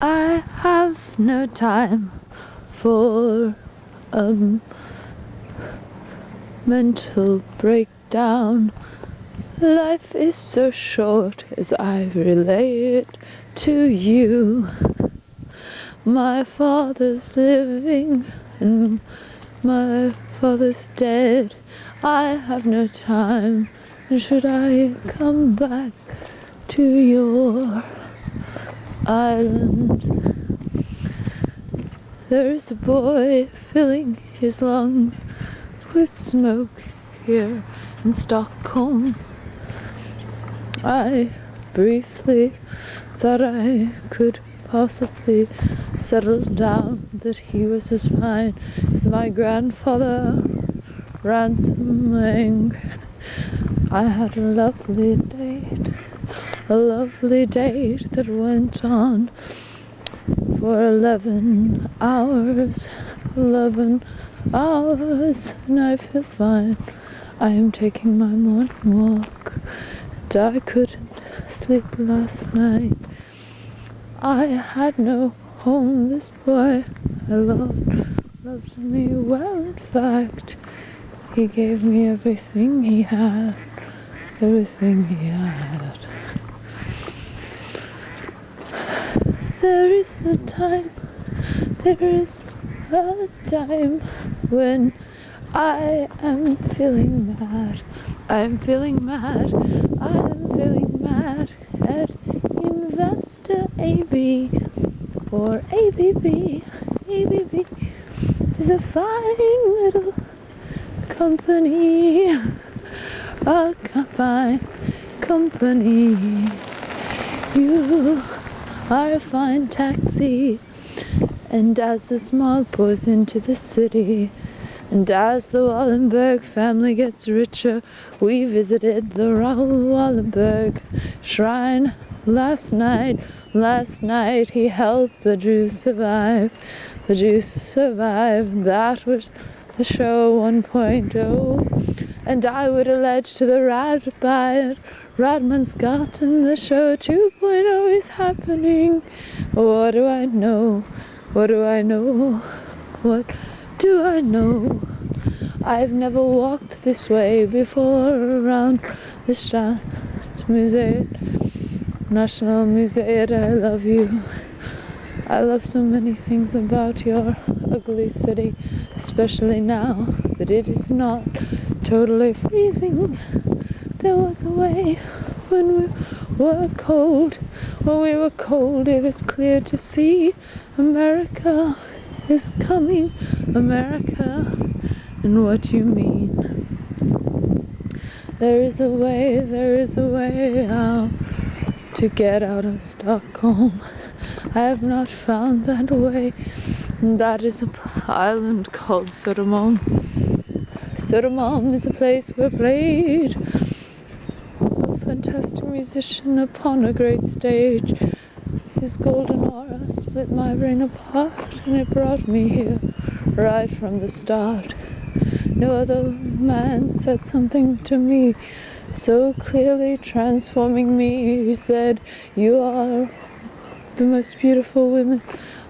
I have no time for a mental breakdown. Life is so short as I relay it to you. My father's living and my father's dead. I have no time. Should I come back to your island? There is a boy filling his lungs with smoke here in Stockholm. I briefly thought I could possibly settle down, that he was as fine as my grandfather ransoming. I had a lovely date that went on for 11 hours, and I feel fine. I am taking my morning walk, and I couldn't sleep last night. I had no home. This boy I loved me well. In fact, he gave me everything he had. There is a time when I am feeling mad. I'm feeling mad at Investor AB or ABB. ABB is a fine little company. A fine company. You are a fine taxi. And as the smog pours into the city, and as the Wallenberg family gets richer, we visited the Raoul Wallenberg shrine last night. Last night he helped the Jews survive. That was the show 1.0. And I would allege to the Radman's gotten the show 2.0 is happening. What do I know? What do I know? I've never walked this way before, around the Staatsmuseet, National Museet. I love you. I love so many things about your ugly city, especially now that it is not totally freezing. There was a way when we were cold. It was clear to see America is coming. America, and what you mean. There is a way out to get out of Stockholm. I have not found that way. That is an island called Södermalm. Södermalm is a place where played a fantastic musician upon a great stage. His golden aura split my brain apart, and it brought me here right from the start. No other man said something to me so clearly, transforming me. He said, "You are the most beautiful woman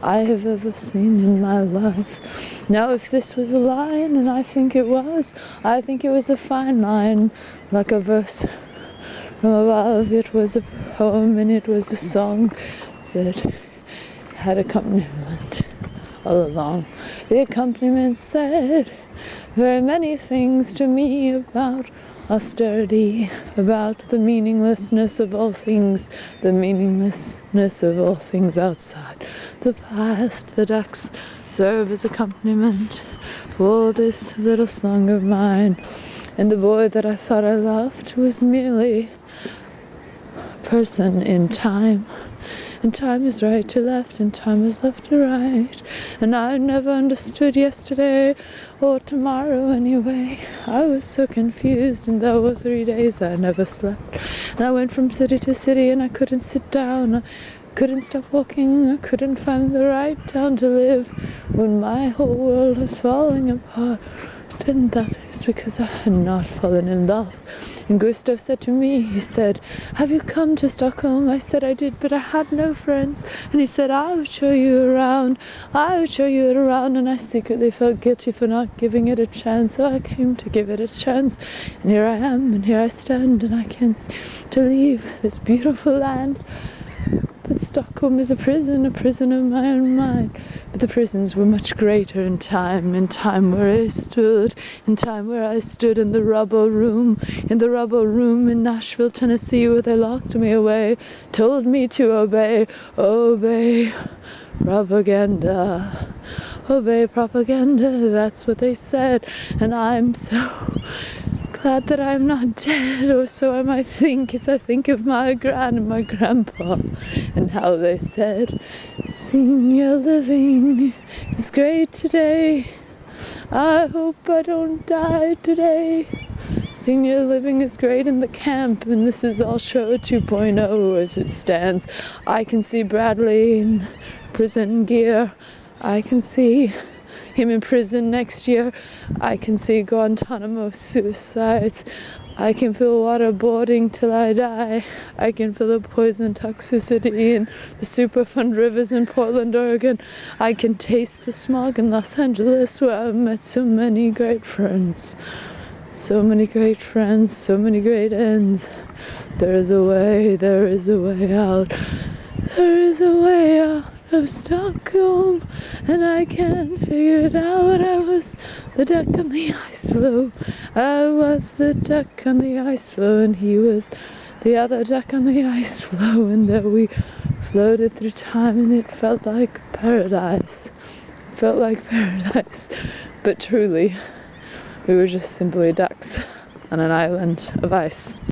I have ever seen in my life." Now, if this was a line, and I think it was a fine line, like a verse from above. It was a poem, and it was a song that had accompaniment all along. The accompaniment said very many things to me about austerity, about the meaninglessness of all things, outside. The past, the ducks serve as accompaniment for this little song of mine. And the boy that I thought I loved was merely a person in time. And time is right to left, and time is left to right. And I never understood yesterday or tomorrow anyway. I was so confused, and there were 3 days I never slept. And I went from city to city, and I couldn't sit down. I couldn't stop walking. I couldn't find the right town to live when my whole world was falling apart. And that is because I had not fallen in love. And Gustav said to me, he said, have you come to Stockholm? I said I did, but I had no friends. And he said, I would show you around. I would show you around. And I secretly felt guilty for not giving it a chance. So I came to give it a chance. And here I am, and here I stand, and I can't seem to leave this beautiful land. But Stockholm is a prison of my own mind. But the prisons were much greater in time where I stood, in time where I stood in the rubble room in Nashville, Tennessee, where they locked me away, told me to obey propaganda. Obey propaganda, that's what they said. And I'm so glad that I'm not dead, or so I might think, as I think of my gran and my grandpa, and how they said, senior living is great today. I hope I don't die today. Senior living is great in the camp, and this is all show 2.0 as it stands. I can see Bradley in prison gear. I can see him in prison next year. I can see Guantanamo suicides. I can feel waterboarding till I die. I can feel the poison toxicity in the Superfund rivers in Portland, Oregon. I can taste the smog in Los Angeles, where I've met so many great friends. So many great friends, so many great ends. There is a way out. There is a way out of Stockholm, and I can't figure it out. I was the duck on the ice floe. I was the duck on the ice floe, and he was the other duck on the ice floe, and there we floated through time, and it felt like paradise. It felt like paradise, but truly, we were just simply ducks on an island of ice.